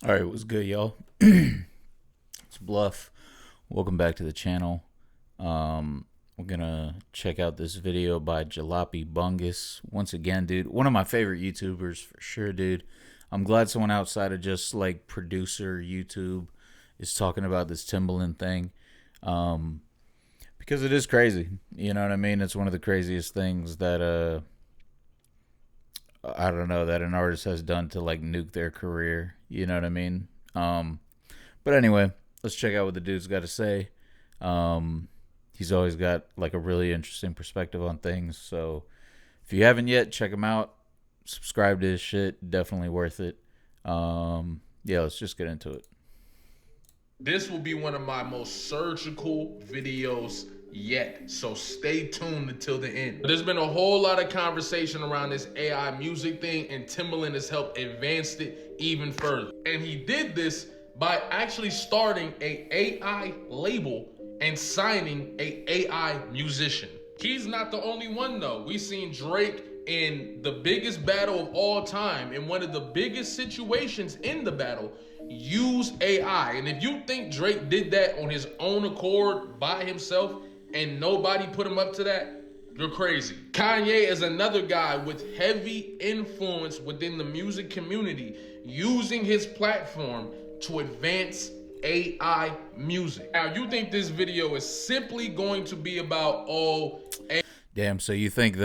All right, what's good, y'all? It's Bluff. Welcome back to the channel. We're gonna check out this video by Jalopy Bungus. Once again, dude, one of my favorite YouTubers for sure, dude. I'm glad someone outside of just like producer YouTube is talking about this Timbaland thing. Because it is crazy. You know what I mean? It's one of the craziest things that I don't know, that an artist has done to like nuke their career. You know what I mean? But anyway, let's check out what the dude's got to say. He's always got like a really interesting perspective on things. So if you haven't yet, check him out. Subscribe to his shit. Definitely worth it. Yeah, let's just get into it. This will be one of my most surgical videos yet, so stay tuned until the end. There's been a whole lot of conversation around this AI music thing, and Timbaland has helped advance it even further. And he did this by actually starting a AI label and signing a AI musician. He's not the only one though. We've seen Drake in the biggest battle of all time, in one of the biggest situations in the battle, use AI. And if you think Drake did that on his own accord by himself and nobody put him up to that, you're crazy. Kanye is another guy with heavy influence within the music community, using his platform to advance AI music. Now, you think this video is simply going to be about, Damn, so you think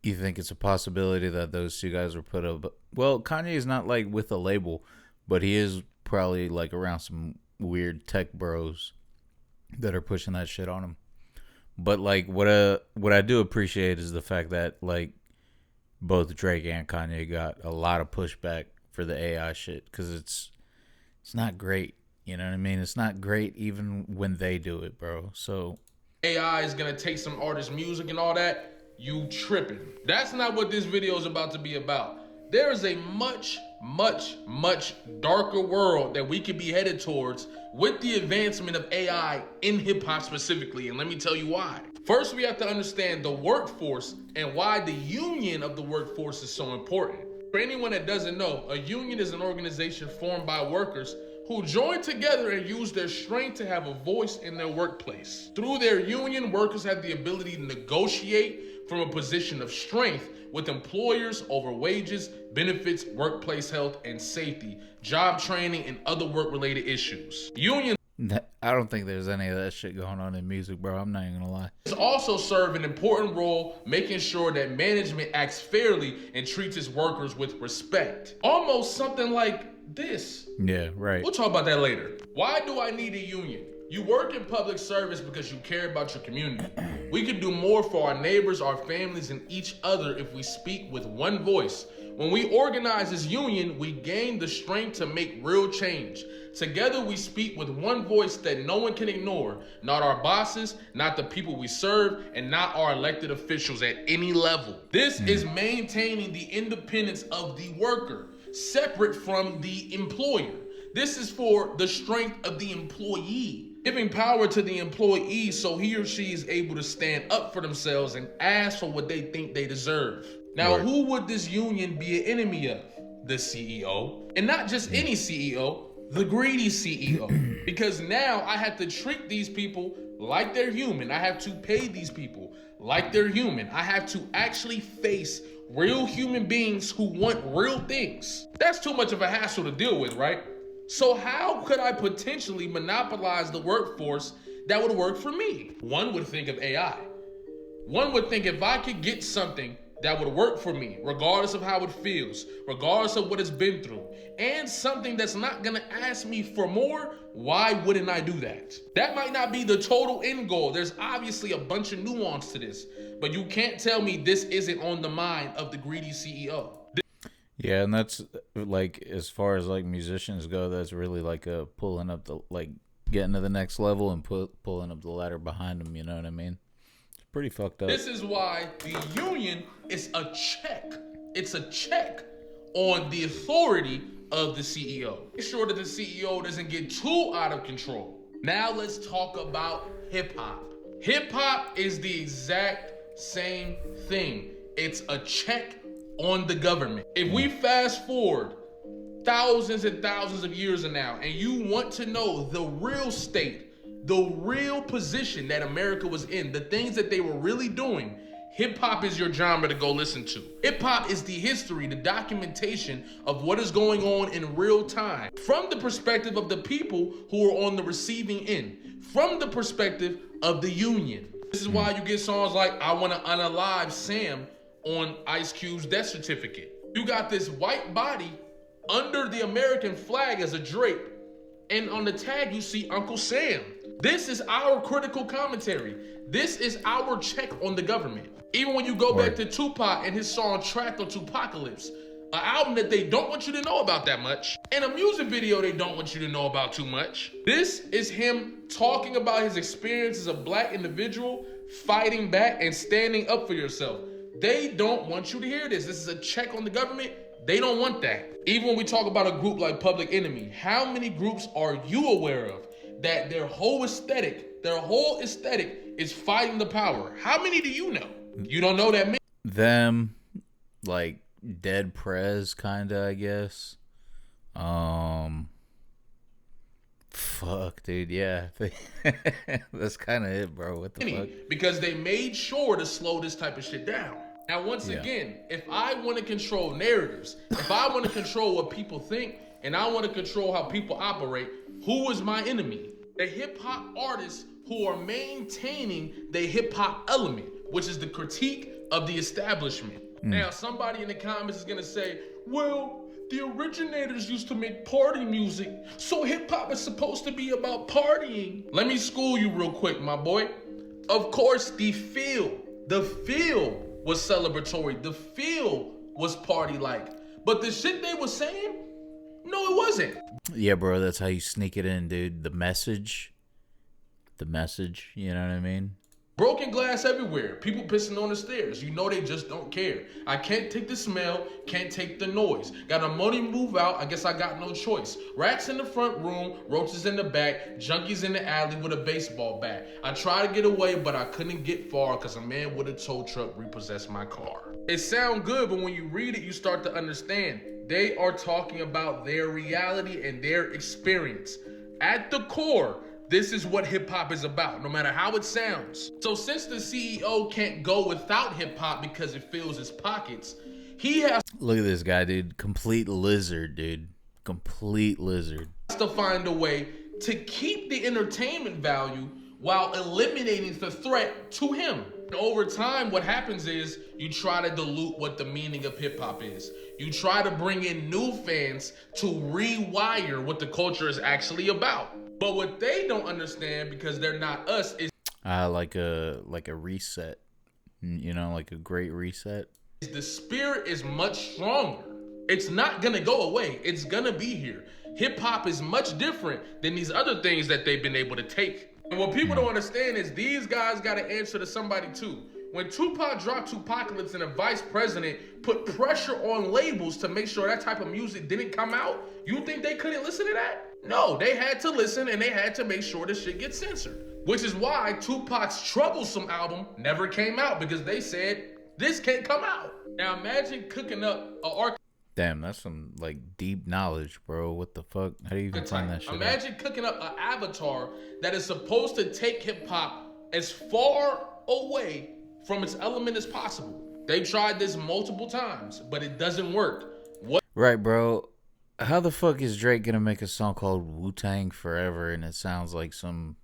it's a possibility that those two guys were put up? Well, Kanye is not like with a label, but he is probably like around some weird tech bros that are pushing that shit on him. But like what I do appreciate is the fact that like both Drake and Kanye got a lot of pushback for the AI shit, because it's not great. You know what I mean? It's not great even when they do it, bro. So AI is gonna take some artist music and all that, you tripping. That's not what this video is about to be about. There is a much, much, much darker world that we could be headed towards with the advancement of AI in hip hop specifically, and let me tell you why. First, we have to understand the workforce and why the union of the workforce is so important. For anyone that doesn't know, a union is an organization formed by workers who join together and use their strength to have a voice in their workplace. Through their union, workers have the ability to negotiate from a position of strength with employers over wages, benefits, workplace health and safety, job training, and other work-related issues. Unions I don't think there's any of that shit going on in music, bro. I'm not even gonna lie. also serve an important role making sure that management acts fairly and treats its workers with respect. Almost something like this. Yeah, right. We'll talk about that later. Why do I need a union? You work in public service because you care about your community. We can do more for our neighbors, our families, and each other if we speak with one voice. When we organize this union, we gain the strength to make real change. Together we speak with one voice that no one can ignore. Not our bosses, not the people we serve, and not our elected officials at any level. This is maintaining the independence of the worker, separate from the employer. This is for the strength of the employee, giving power to the employee so he or she is able to stand up for themselves and ask for what they think they deserve. Now, Right. who would this union be an enemy of? The CEO. And not just any CEO, the greedy CEO. Because now I have to treat these people like they're human. I have to pay these people like they're human. I have to actually face real human beings who want real things. That's too much of a hassle to deal with, right? So how could I potentially monopolize the workforce that would work for me? One would think of AI. One would think if I could get something that would work for me, regardless of how it feels, regardless of what it's been through, and something that's not gonna ask me for more, why wouldn't I do that? That might not be the total end goal. There's obviously a bunch of nuance to this, but you can't tell me this isn't on the mind of the greedy CEO. Yeah, and that's like, as far as like musicians go, that's really like a pulling up the, like, getting to the next level and pulling up the ladder behind them. You know what I mean? It's pretty fucked up. This is why the union is a check. It's a check on the authority of the CEO. Make sure that the CEO doesn't get too out of control. Now let's talk about hip hop. Hip hop is the exact same thing. It's a check on the government. If we fast forward thousands and thousands of years from now, and you want to know the real state, the real position that America was in, the things that they were really doing, hip-hop is your genre to go listen to. Hip-hop is the history, the documentation of what is going on in real time, from the perspective of the people who are on the receiving end, from the perspective of the union. This is why you get songs like I Wanna Unalive Sam on Ice Cube's death certificate. You got this white body under the American flag as a drape, and on the tag you see Uncle Sam. This is our critical commentary. This is our check on the government. Even when you go back to Tupac and his song Trapped on Tupacalypse, an album that they don't want you to know about that much, and a music video they don't want you to know about too much. This is him talking about his experience as a black individual, fighting back and standing up for yourself. They don't want you to hear this. This is a check on the government. They don't want that. Even when we talk about a group like Public Enemy, how many groups are you aware of that their whole aesthetic is fighting the power? How many do you know? You don't know that many. Them, like Dead Prez, kinda, I guess. Fuck, dude, yeah. That's kind of it, bro. What the fuck? Because they made sure to slow this type of shit down. Now, once again, if I want to control narratives, if I want to control what people think, and I want to control how people operate, who is my enemy? The hip-hop artists who are maintaining the hip-hop element, which is the critique of the establishment. Now, somebody in the comments is going to say, well, the originators used to make party music, so hip-hop is supposed to be about partying. Let me school you real quick, my boy. Of course, the feel was celebratory. The feel was party-like. But the shit they were saying, no, it wasn't. Yeah, bro, that's how you sneak it in, dude. The message, you know what I mean? Broken glass everywhere. People pissing on the stairs. You know they just don't care. I can't take the smell, can't take the noise. Got a money move out, I guess I got no choice. Rats in the front room, roaches in the back, junkies in the alley with a baseball bat. I tried to get away, but I couldn't get far because a man with a tow truck repossessed my car. It sounds good, but when you read it, you start to understand. They are talking about their reality and their experience. At the core, this is what hip-hop is about, no matter how it sounds. So since the CEO can't go without hip-hop because it fills his pockets, he has Look at this guy, dude. Complete lizard, dude. Complete lizard. to find a way to keep the entertainment value while eliminating the threat to him. And over time, what happens is you try to dilute what the meaning of hip-hop is. You try to bring in new fans to rewire what the culture is actually about. But what they don't understand, because they're not us, is Like a reset, you know, like a great reset. the spirit is much stronger. It's not gonna go away. It's gonna be here. Hip hop is much different than these other things that they've been able to take. And what people don't understand is these guys gotta answer to somebody too. When Tupac dropped Tupacalypse and the vice president put pressure on labels to make sure that type of music didn't come out, you think they couldn't listen to that? No, they had to listen and they had to make sure this shit gets censored. Which is why Tupac's Troublesome album never came out, because they said, this can't come out. Now imagine cooking up a Damn, that's some like deep knowledge, bro. What the fuck? How do you even find that shit? Imagine cooking up an avatar that is supposed to take hip hop as far away from its element as possible. They tried this multiple times, but it doesn't work. What? Right, bro. How the fuck is Drake gonna make a song called Wu-Tang Forever and it sounds like some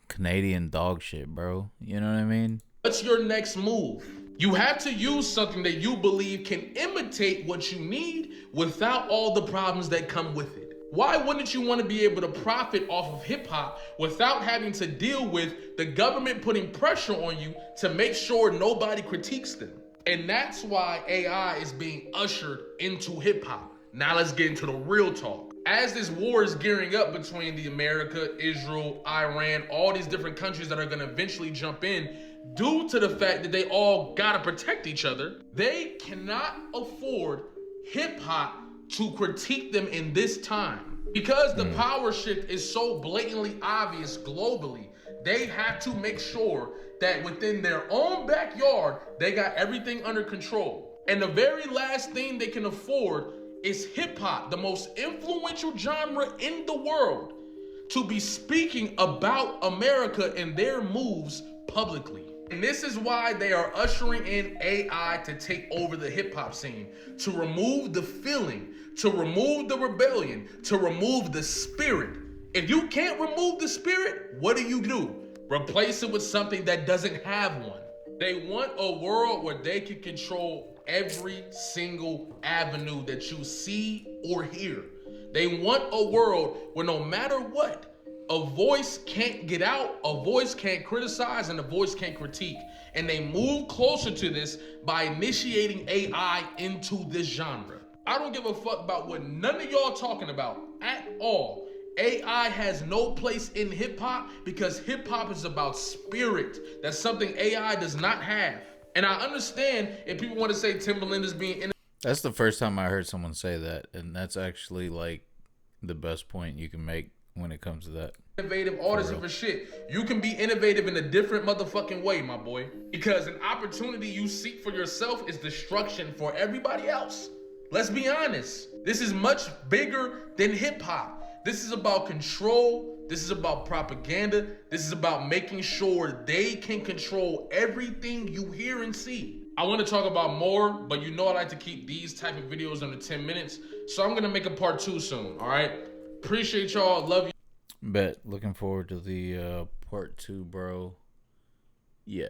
Canadian dog shit, bro? You know what I mean? What's your next move? You have to use something that you believe can imitate what you need without all the problems that come with it. Why wouldn't you want to be able to profit off of hip hop without having to deal with the government putting pressure on you to make sure nobody critiques them? And that's why AI is being ushered into hip hop. Now let's get into the real talk. As this war is gearing up between the America, Israel, Iran, all these different countries that are going to eventually jump in, due to the fact that they all got to protect each other, they cannot afford hip hop to critique them in this time. Because the power shift is so blatantly obvious globally, they have to make sure that within their own backyard, they got everything under control. And the very last thing they can afford Is hip hop, the most influential genre in the world, to be speaking about America and their moves publicly. And this is why they are ushering in AI to take over the hip hop scene, to remove the feeling, to remove the rebellion, to remove the spirit. If you can't remove the spirit, what do? Replace it with something that doesn't have one. They want a world where they can control every single avenue that you see or hear. They want a world where no matter what, a voice can't get out, a voice can't criticize, and a voice can't critique. And they move closer to this by initiating AI into this genre. I don't give a fuck about what none of y'all talking about at all. AI has no place in hip hop because hip hop is about spirit. That's something AI does not have. And I understand if people want to say Timbaland is being That's the first time I heard someone say that, and that's actually like the best point you can make when it comes to that. Innovative artists for shit. You can be innovative in a different motherfucking way, my boy. Because an opportunity you seek for yourself is destruction for everybody else. Let's be honest. This is much bigger than hip hop. This is about control. This is about propaganda. This is about making sure they can control everything you hear and see. I want to talk about more, but you know I like to keep these type of videos under 10 minutes. So I'm going to make a part 2 soon, all right? Appreciate y'all. Love you. Bet. Looking forward to the part 2, bro. Yeah.